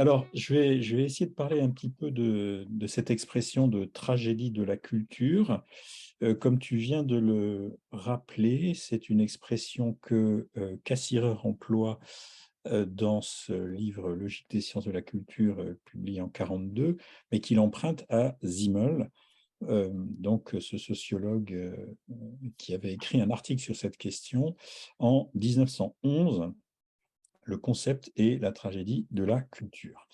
Alors, je vais essayer de parler un petit peu de cette expression de tragédie de la culture. Comme tu viens de le rappeler, c'est une expression que Cassirer emploie dans ce livre Logique des sciences de la culture, publié en 1942, mais qu'il emprunte à Simmel, donc ce sociologue qui avait écrit un article sur cette question en 1911. Le concept et la tragédie de la culture.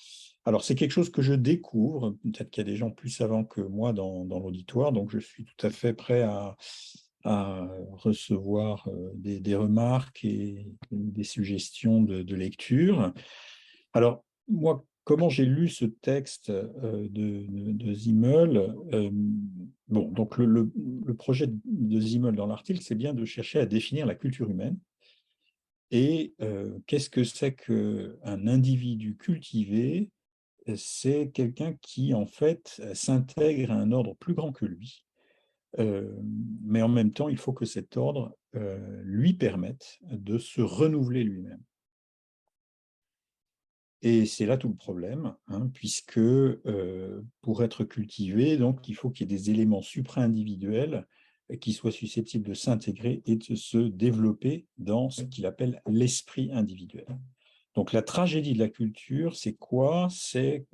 Alors, c'est quelque chose que je découvre. Peut-être qu'il y a des gens plus savants que moi dans l'auditoire, donc je suis tout à fait prêt à recevoir des remarques et des suggestions de lecture. Alors, moi, comment j'ai lu ce texte de Simmel? Bon, donc le projet de Simmel dans l'article, c'est bien de chercher à définir la culture humaine. Et qu'est-ce que c'est qu'un individu cultivé? C'est quelqu'un qui, en fait, s'intègre à un ordre plus grand que lui, mais en même temps, il faut que cet ordre, lui permette de se renouveler lui-même. Et c'est là tout le problème, hein, puisque, pour être cultivé, donc il faut qu'il y ait des éléments supra-individuels, qui soient susceptibles de s'intégrer et de se développer dans ce qu'il appelle l'esprit individuel. Donc la tragédie de la culture, c'est quoi? C'est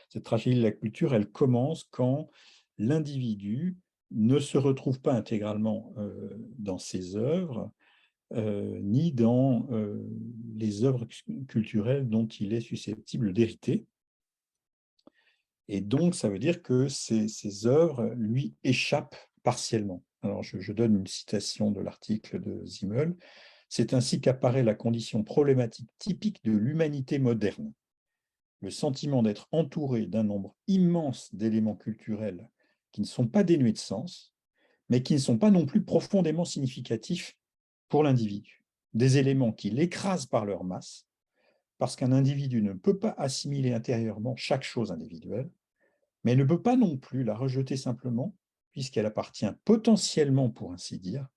cette tragédie de la culture, elle commence quand l'individu ne se retrouve pas intégralement, dans ses œuvres, ni dans les œuvres culturelles dont il est susceptible d'hériter. Et donc, ça veut dire que ces œuvres lui échappent partiellement. Alors, je donne une citation de l'article de Simmel. C'est ainsi qu'apparaît la condition problématique typique de l'humanité moderne. Le sentiment d'être entouré d'un nombre immense d'éléments culturels qui ne sont pas dénués de sens, mais qui ne sont pas non plus profondément significatifs pour l'individu. Des éléments qui l'écrasent par leur masse, parce qu'un individu ne peut pas assimiler intérieurement chaque chose individuelle, mais ne peut pas non plus la rejeter simplement, puisqu'elle appartient potentiellement, pour ainsi dire,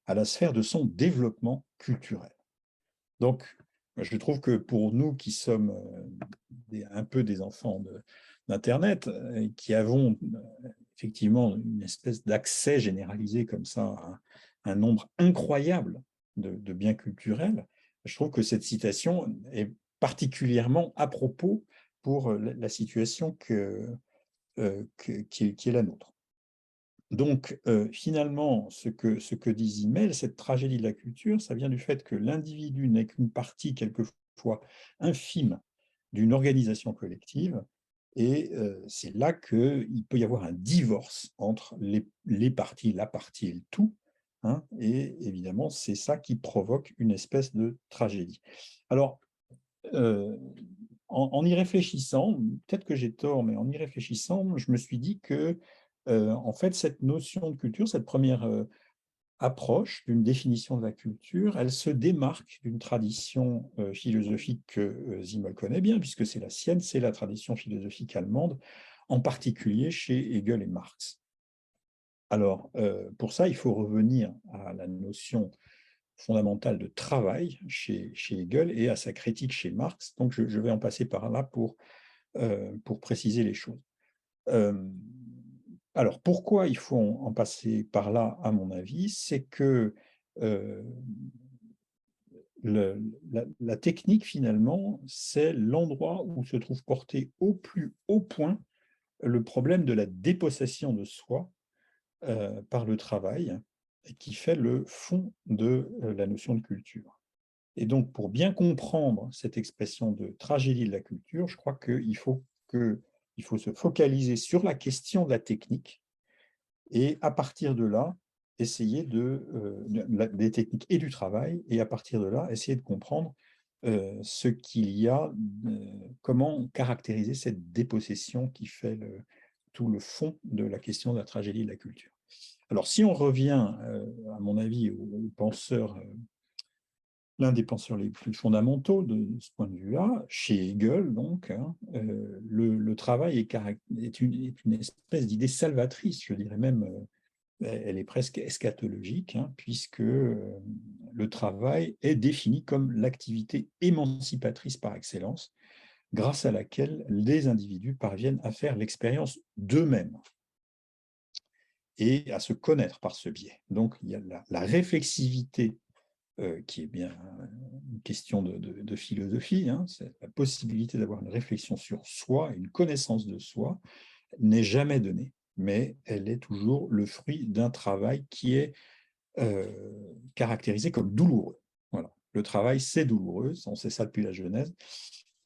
à la sphère de son développement culturel. Donc, je trouve que pour nous qui sommes un peu des enfants d'Internet, qui avons effectivement une espèce d'accès généralisé comme ça à un nombre incroyable de biens culturels, je trouve que cette citation est particulièrement à propos pour la situation qui est la nôtre. Donc, finalement, ce que dit Simmel, cette tragédie de la culture, ça vient du fait que l'individu n'est qu'une partie, quelquefois infime, d'une organisation collective, et c'est là qu'il peut y avoir un divorce entre les parties, la partie et le tout, hein, et évidemment, c'est ça qui provoque une espèce de tragédie. Alors, heu, en y réfléchissant, peut-être que j'ai tort, mais en y réfléchissant, je me suis dit que, en fait, cette notion de culture, cette première approche d'une définition de la culture, elle se démarque d'une tradition, philosophique que, Simmel connaît bien, puisque c'est la sienne, c'est la tradition philosophique allemande, en particulier chez Hegel et Marx. Alors, pour ça, il faut revenir à la notion fondamentale de travail chez Hegel et à sa critique chez Marx. Donc, je vais en passer par là pour préciser les choses. Hem, alors, pourquoi il faut en passer par là, à mon avis? C'est que, heu, la technique, finalement, c'est l'endroit où se trouve porté au plus haut point le problème de la dépossession de soi par le travail, et qui fait le fond de la notion de culture. Et donc, pour bien comprendre cette expression de tragédie de la culture, je crois qu'il faut se focaliser sur la question de la technique et à partir de là, essayer des techniques et du travail, et à partir de là, essayer de comprendre ce qu'il y a, comment caractériser cette dépossession qui fait tout le fond de la question de la tragédie de la culture. Alors, si on revient, à mon avis, au penseur, l'un des penseurs les plus fondamentaux de ce point de vue-là, chez Hegel donc, hein, le travail est une espèce d'idée salvatrice, je dirais même, elle est presque eschatologique, hein, puisque, le travail est défini comme l'activité émancipatrice par excellence, grâce à laquelle les individus parviennent à faire l'expérience d'eux-mêmes et à se connaître par ce biais. Donc, il y a la réflexivité qui est bien une question de philosophie, hein, c'est la possibilité d'avoir une réflexion sur soi, une connaissance de soi, n'est jamais donnée, mais elle est toujours le fruit d'un travail qui est caractérisé comme douloureux. Voilà. Le travail, c'est douloureux, on sait ça depuis la Genèse,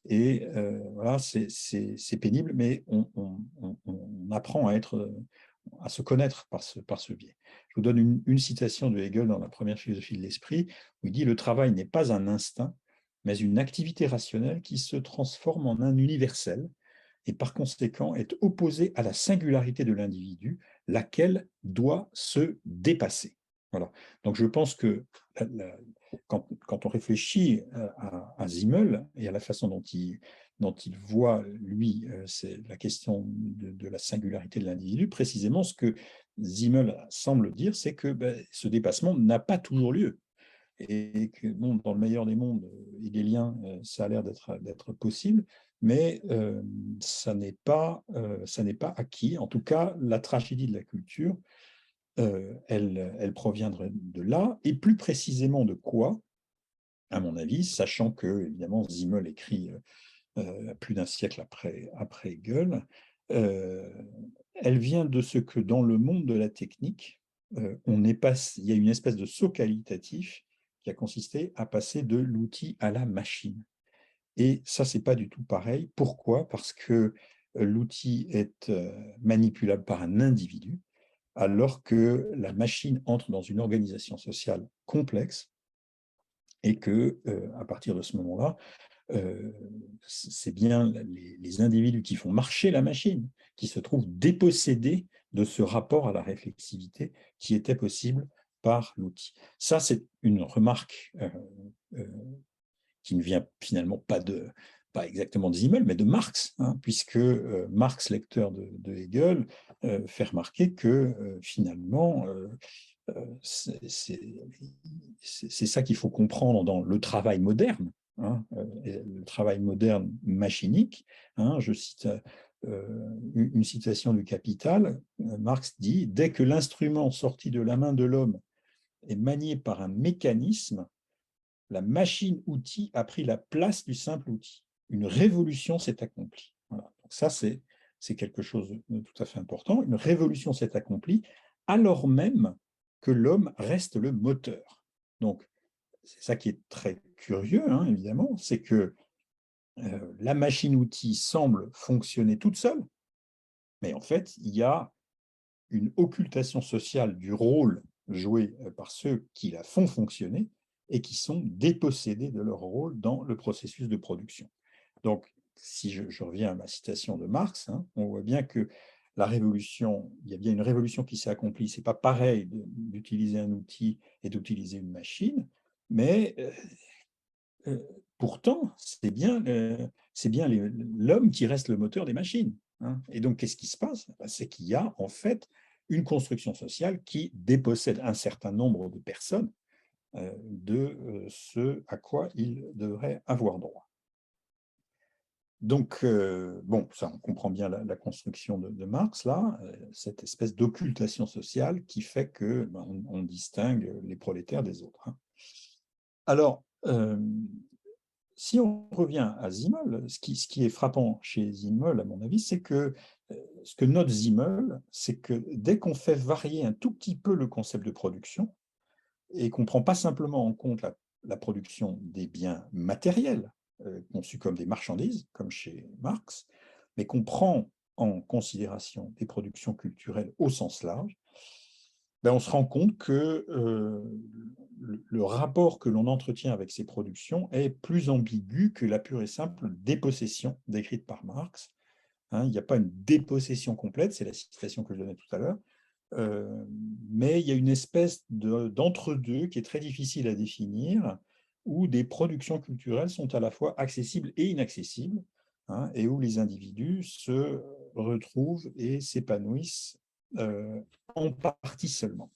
et voilà, c'est pénible, mais on apprend à se connaître par ce biais. Je vous donne une citation de Hegel dans la première philosophie de l'esprit, où il dit « Le travail n'est pas un instinct, mais une activité rationnelle qui se transforme en un universel et par conséquent est opposée à la singularité de l'individu, laquelle doit se dépasser. » Voilà. Donc je pense que quand on réfléchit à Simmel et à la façon dont il voit, lui, c'est la question de la singularité de l'individu, précisément ce que Simmel semble dire, c'est que ce dépassement n'a pas toujours lieu. Et que bon, dans le meilleur des mondes hegélien, ça a l'air d'être possible, mais ça n'est pas acquis. En tout cas, la tragédie de la culture, elle proviendrait de là, et plus précisément de quoi, à mon avis, sachant que, évidemment, Simmel écrit plus d'un siècle après Hegel, elle vient de ce que dans le monde de la technique, il y a une espèce de saut qualitatif qui a consisté à passer de l'outil à la machine. Et ça, c'est pas du tout pareil. Pourquoi? Parce que l'outil est manipulable par un individu, alors que la machine entre dans une organisation sociale complexe et que, à partir de ce moment-là, c'est bien les individus qui font marcher la machine, qui se trouvent dépossédés de ce rapport à la réflexivité qui était possible par l'outil. Ça, c'est une remarque euh, qui ne vient finalement pas exactement de Simmel, mais de Marx, hein, puisque Marx, lecteur de Hegel, fait remarquer que finalement, c'est ça qu'il faut comprendre dans le travail moderne, hein, le travail moderne machinique. Hein, je cite une citation du Capital, Marx dit « Dès que l'instrument sorti de la main de l'homme est manié par un mécanisme, la machine-outil a pris la place du simple outil. Une révolution s'est accomplie. » Voilà. Donc ça, c'est quelque chose de tout à fait important. Une révolution s'est accomplie alors même que l'homme reste le moteur. Donc, c'est ça qui est très curieux, hein, évidemment, c'est que la machine-outil semble fonctionner toute seule, mais en fait, il y a une occultation sociale du rôle joué par ceux qui la font fonctionner et qui sont dépossédés de leur rôle dans le processus de production. Donc, si je reviens à ma citation de Marx, hein, on voit bien que la révolution, il y a bien une révolution qui s'est accomplie. Ce n'est pas pareil d'utiliser un outil et d'utiliser une machine, mais pourtant, c'est bien l'homme qui reste le moteur des machines. Hein. Et donc, qu'est-ce qui se passe? C'est qu'il y a en fait une construction sociale qui dépossède un certain nombre de personnes de ce à quoi ils devraient avoir droit. Donc, bon, ça, on comprend bien la construction de Marx, là, cette espèce d'occultation sociale qui fait que on distingue les prolétaires des autres. Hein. Alors, si on revient à Simmel, ce qui est frappant chez Simmel, à mon avis, c'est que ce que note Simmel, c'est que dès qu'on fait varier un tout petit peu le concept de production et qu'on ne prend pas simplement en compte la production des biens matériels, conçus comme des marchandises, comme chez Marx, mais qu'on prend en considération des productions culturelles au sens large, on se rend compte que le rapport que l'on entretient avec ces productions est plus ambigu que la pure et simple dépossession décrite par Marx. Hein, il n'y a pas une dépossession complète, c'est la citation que je donnais tout à l'heure, mais il y a une espèce d'entre-deux qui est très difficile à définir, où des productions culturelles sont à la fois accessibles et inaccessibles, hein, et où les individus se retrouvent et s'épanouissent en partie seulement.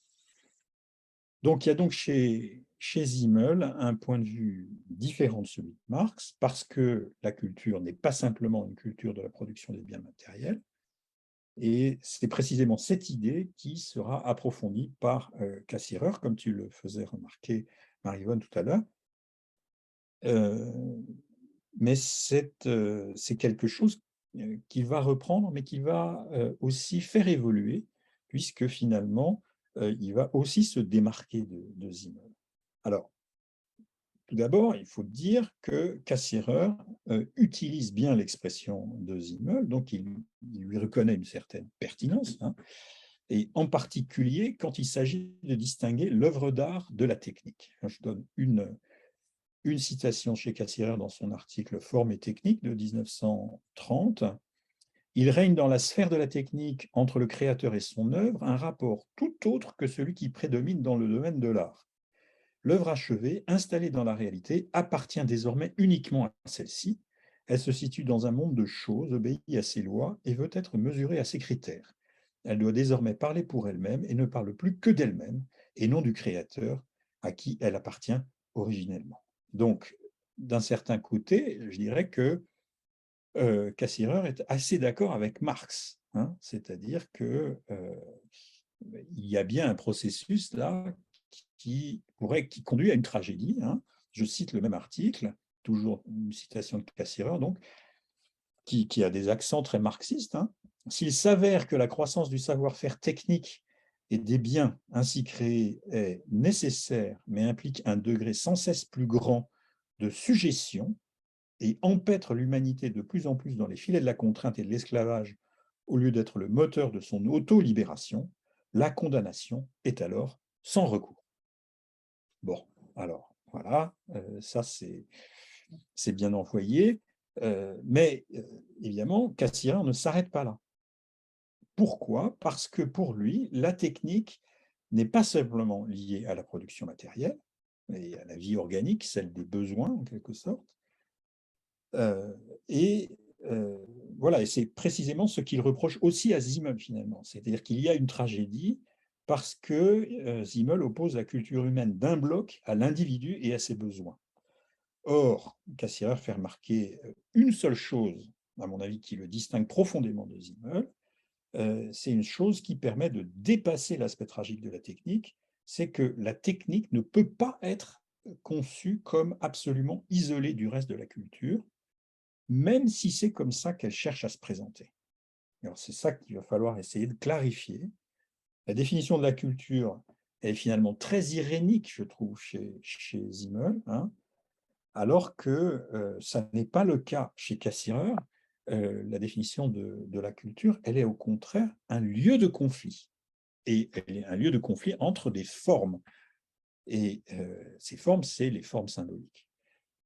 Donc, il y a donc chez chez Simmel un point de vue différent de celui de Marx, parce que la culture n'est pas simplement une culture de la production des biens matériels, et c'est précisément cette idée qui sera approfondie par Cassirer, comme tu le faisais remarquer, Marie-Yvonne, tout à l'heure. Mais c'est quelque chose qu'il va reprendre, mais qu'il va aussi faire évoluer, puisque finalement, il va aussi se démarquer de Simmel. Alors, tout d'abord, il faut dire que Cassirer utilise bien l'expression de Simmel, donc il lui reconnaît une certaine pertinence, hein, et en particulier quand il s'agit de distinguer l'œuvre d'art de la technique. Je donne une citation chez Cassirer dans son article Forme et technique de 1930. Il règne dans la sphère de la technique entre le créateur et son œuvre un rapport tout autre que celui qui prédomine dans le domaine de l'art. L'œuvre achevée, installée dans la réalité, appartient désormais uniquement à celle-ci. Elle se situe dans un monde de choses, obéit à ses lois et veut être mesurée à ses critères. Elle doit désormais parler pour elle-même et ne parle plus que d'elle-même et non du créateur à qui elle appartient originellement. Donc, d'un certain côté, je dirais que Cassirer est assez d'accord avec Marx, hein, c'est-à-dire que il y a bien un processus là qui conduit à une tragédie, hein. Je cite le même article, toujours une citation de Cassirer, donc, qui a des accents très marxistes, hein. S'il s'avère que la croissance du savoir-faire technique et des biens ainsi créés est nécessaire, mais implique un degré sans cesse plus grand de sujétion et empêtre l'humanité de plus en plus dans les filets de la contrainte et de l'esclavage, au lieu d'être le moteur de son auto-libération, la condamnation est alors sans recours. Bon, alors, voilà, ça c'est bien envoyé, mais évidemment, Cassirer ne s'arrête pas là. Pourquoi? Parce que pour lui, la technique n'est pas simplement liée à la production matérielle, et à la vie organique, celle des besoins en quelque sorte, et voilà, et c'est précisément ce qu'il reproche aussi à Simmel finalement, c'est-à-dire qu'il y a une tragédie parce que Simmel oppose la culture humaine d'un bloc à l'individu et à ses besoins. Or, Cassirer fait remarquer une seule chose, à mon avis, qui le distingue profondément de Simmel, c'est une chose qui permet de dépasser l'aspect tragique de la technique, c'est que la technique ne peut pas être conçue comme absolument isolée du reste de la culture, même si c'est comme ça qu'elle cherche à se présenter. Alors c'est ça qu'il va falloir essayer de clarifier. La définition de la culture est finalement très irénique, je trouve, chez Simmel, hein, alors que ça n'est pas le cas chez Cassirer. La définition de la culture, elle est au contraire un lieu de conflit. Et elle est un lieu de conflit entre des formes. Et ces formes, c'est les formes symboliques.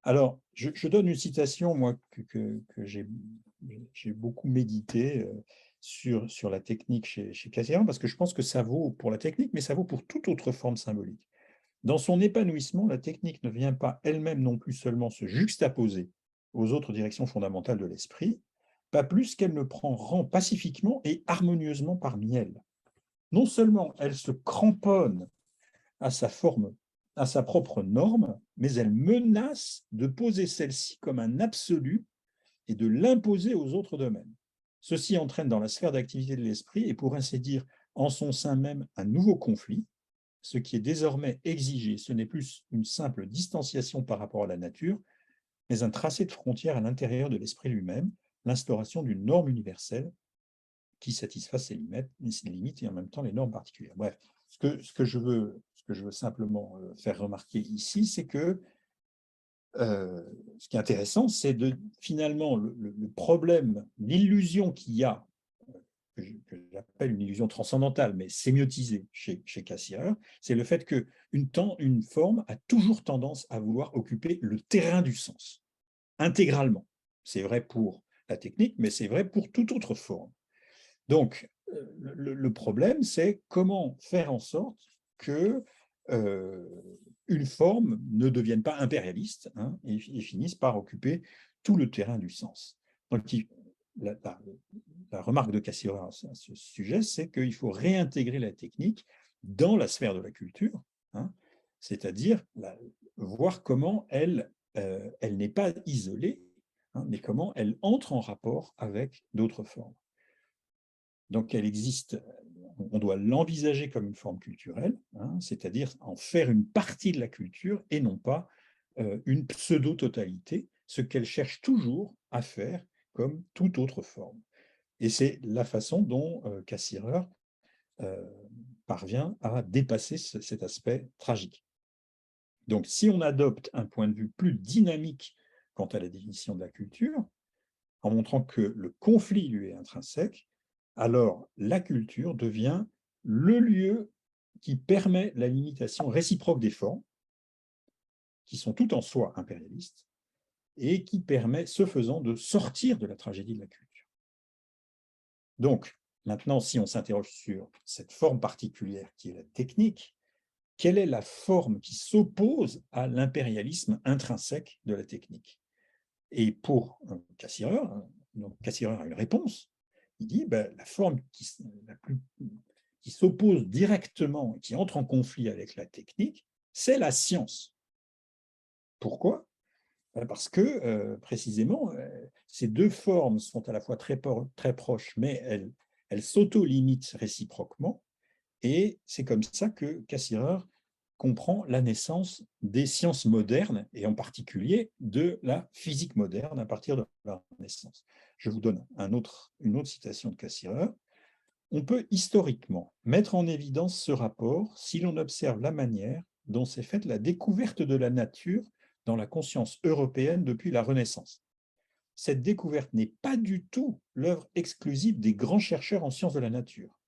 Alors, je donne une citation, moi, que j'ai beaucoup médité sur la technique chez Cassirer, parce que je pense que ça vaut pour la technique, mais ça vaut pour toute autre forme symbolique. Dans son épanouissement, la technique ne vient pas elle-même non plus seulement se juxtaposer aux autres directions fondamentales de l'esprit, pas plus qu'elle ne prend rang pacifiquement et harmonieusement parmi elles. Non seulement elle se cramponne à sa forme, à sa propre norme, mais elle menace de poser celle-ci comme un absolu et de l'imposer aux autres domaines. Ceci entraîne dans la sphère d'activité de l'esprit et pour ainsi dire en son sein même un nouveau conflit. Ce qui est désormais exigé, ce n'est plus une simple distanciation par rapport à la nature, mais un tracé de frontières à l'intérieur de l'esprit lui-même, l'instauration d'une norme universelle qui satisfasse ses limites et en même temps les normes particulières. Bref, ce que je veux simplement faire remarquer ici, c'est que ce qui est intéressant, c'est de finalement le problème, l'illusion qu'il y a, que j'appelle une illusion transcendantale, mais sémiotisée chez Cassirer, c'est le fait qu'une forme a toujours tendance à vouloir occuper le terrain du sens, intégralement. C'est vrai pour la technique, mais c'est vrai pour toute autre forme. Donc, le problème, c'est comment faire en sorte que une forme ne devienne pas impérialiste, hein, et finisse par occuper tout le terrain du sens. Donc, la remarque de Cassirer à ce sujet, c'est qu'il faut réintégrer la technique dans la sphère de la culture, hein, c'est-à-dire voir comment elle n'est pas isolée, hein, mais comment elle entre en rapport avec d'autres formes. Donc elle existe, on doit l'envisager comme une forme culturelle, hein, c'est-à-dire en faire une partie de la culture et non pas une pseudo-totalité, ce qu'elle cherche toujours à faire comme toute autre forme. Et c'est la façon dont Cassirer euh, parvient à dépasser cet aspect tragique. Donc, si on adopte un point de vue plus dynamique quant à la définition de la culture, en montrant que le conflit lui est intrinsèque, alors la culture devient le lieu qui permet la limitation réciproque des formes, qui sont toutes en soi impérialistes, et qui permet, ce faisant, de sortir de la tragédie de la culture. Donc, maintenant, si on s'interroge sur cette forme particulière qui est la technique, quelle est la forme qui s'oppose à l'impérialisme intrinsèque de la technique? Et pour Cassirer, donc Cassirer a une réponse. Il dit la forme qui s'oppose directement, qui entre en conflit avec la technique, c'est la science. Pourquoi? Parce que précisément, ces deux formes sont à la fois très proches, mais elles s'auto-limitent réciproquement. Et c'est comme ça que Cassirer comprend la naissance des sciences modernes, et en particulier de la physique moderne à partir de la Renaissance. Je vous donne une autre citation de Cassirer. On peut historiquement mettre en évidence ce rapport si l'on observe la manière dont s'est faite la découverte de la nature dans la conscience européenne depuis la Renaissance. Cette découverte n'est pas du tout l'œuvre exclusive des grands chercheurs en sciences de la nature,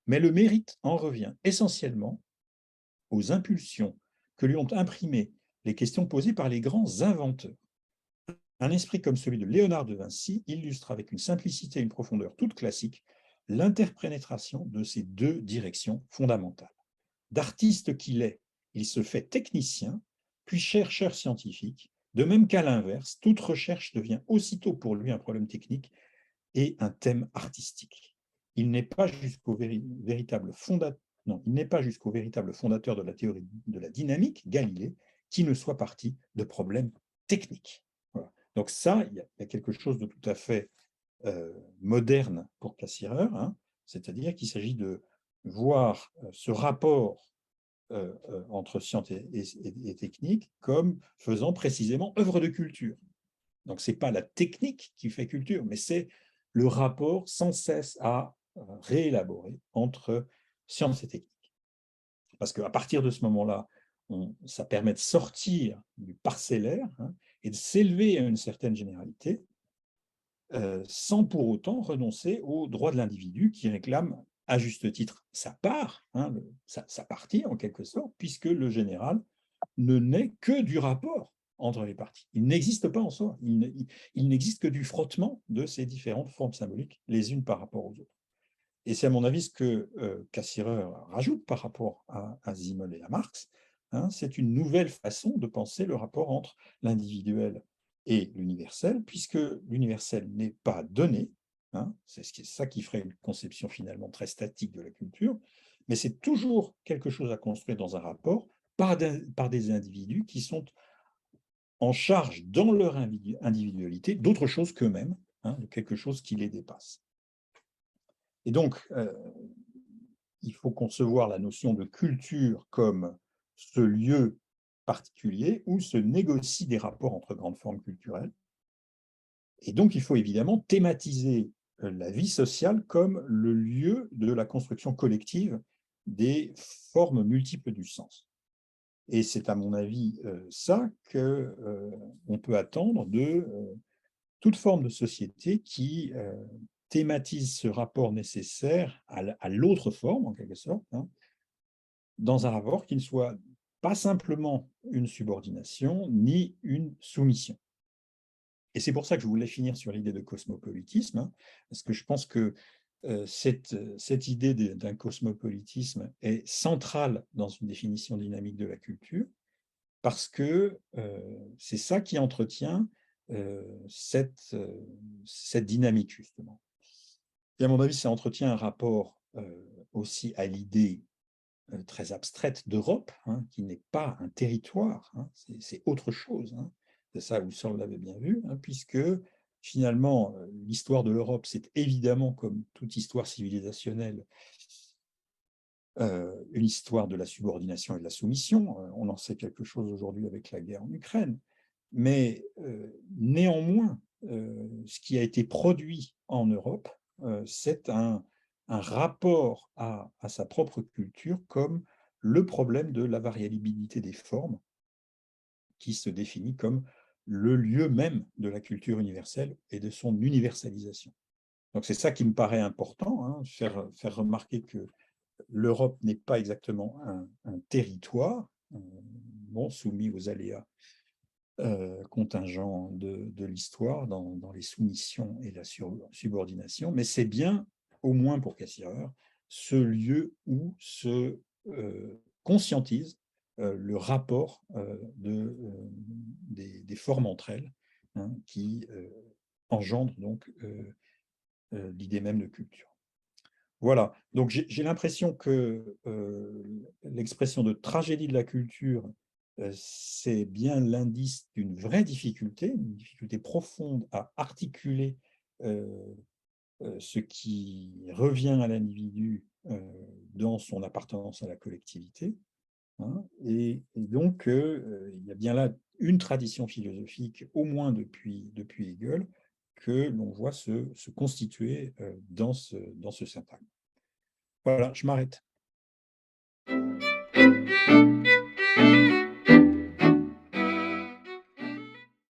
mais le mérite en revient essentiellement aux impulsions que lui ont imprimées les questions posées par les grands inventeurs. Un esprit comme celui de Léonard de Vinci illustre avec une simplicité et une profondeur toute classique l'interpénétration de ces deux directions fondamentales. D'artiste qu'il est, il se fait technicien, puis chercheur scientifique, de même qu'à l'inverse, toute recherche devient aussitôt pour lui un problème technique et un thème artistique. Il n'est pas jusqu'au véritable fondateur non, il n'est pas jusqu'au véritable fondateur de la théorie de la dynamique, Galilée, qui ne soit parti de problèmes techniques. Voilà. Donc ça, il y a quelque chose de tout à fait moderne pour Cassirer, hein, c'est-à-dire qu'il s'agit de voir ce rapport entre science et technique comme faisant précisément œuvre de culture. Donc ce n'est pas la technique qui fait culture, mais c'est le rapport sans cesse à réélaborer entre science et technique. Parce qu'à partir de ce moment-là, ça permet de sortir du parcellaire, hein, et de s'élever à une certaine généralité, sans pour autant renoncer aux droits de l'individu qui réclame à juste titre sa part, hein, sa partie en quelque sorte, puisque le général ne naît que du rapport entre les parties. Il n'existe pas en soi, il n'existe que du frottement de ces différentes formes symboliques les unes par rapport aux autres. Et c'est à mon avis ce que Cassirer rajoute par rapport à Simmel et à Marx, hein, c'est une nouvelle façon de penser le rapport entre l'individuel et l'universel, puisque l'universel n'est pas donné, hein, c'est ça qui ferait une conception finalement très statique de la culture, mais c'est toujours quelque chose à construire dans un rapport par des individus qui sont en charge dans leur individualité d'autre chose qu'eux-mêmes, hein, de quelque chose qui les dépasse. Et donc, il faut concevoir la notion de culture comme ce lieu particulier où se négocient des rapports entre grandes formes culturelles. Et donc, il faut évidemment thématiser la vie sociale comme le lieu de la construction collective des formes multiples du sens. Et c'est à mon avis ça qu'on peut attendre de toute forme de société qui thématise ce rapport nécessaire à l'autre forme, en quelque sorte, hein, dans un rapport qui ne soit pas simplement une subordination ni une soumission. Et c'est pour ça que je voulais finir sur l'idée de cosmopolitisme, hein, parce que je pense que cette idée d'un cosmopolitisme est centrale dans une définition dynamique de la culture, parce que c'est ça qui entretient cette dynamique, justement. Et à mon avis, ça entretient un rapport aussi à l'idée très abstraite d'Europe, hein, qui n'est pas un territoire, hein, c'est autre chose. Hein. C'est ça, Husserl l'avait bien vu, hein, puisque finalement, l'histoire de l'Europe, c'est évidemment, comme toute histoire civilisationnelle, une histoire de la subordination et de la soumission. On en sait quelque chose aujourd'hui avec la guerre en Ukraine. Mais néanmoins, ce qui a été produit en Europe, c'est un rapport à sa propre culture comme le problème de la variabilité des formes, qui se définit comme le lieu même de la culture universelle et de son universalisation. Donc c'est ça qui me paraît important, hein, faire remarquer que l'Europe n'est pas exactement un territoire, bon, soumis aux aléas contingents de l'histoire dans les soumissions et la subordination, mais c'est bien, au moins pour Cassirer, ce lieu où se conscientise le rapport des formes entre elles, hein, qui engendrent donc l'idée même de culture. Voilà, donc j'ai l'impression que l'expression de tragédie de la culture, c'est bien l'indice d'une vraie difficulté, une difficulté profonde à articuler ce qui revient à l'individu dans son appartenance à la collectivité. Hein, et donc, il y a bien là une tradition philosophique, au moins depuis Hegel, que l'on voit se constituer dans ce syntagme. Voilà, je m'arrête.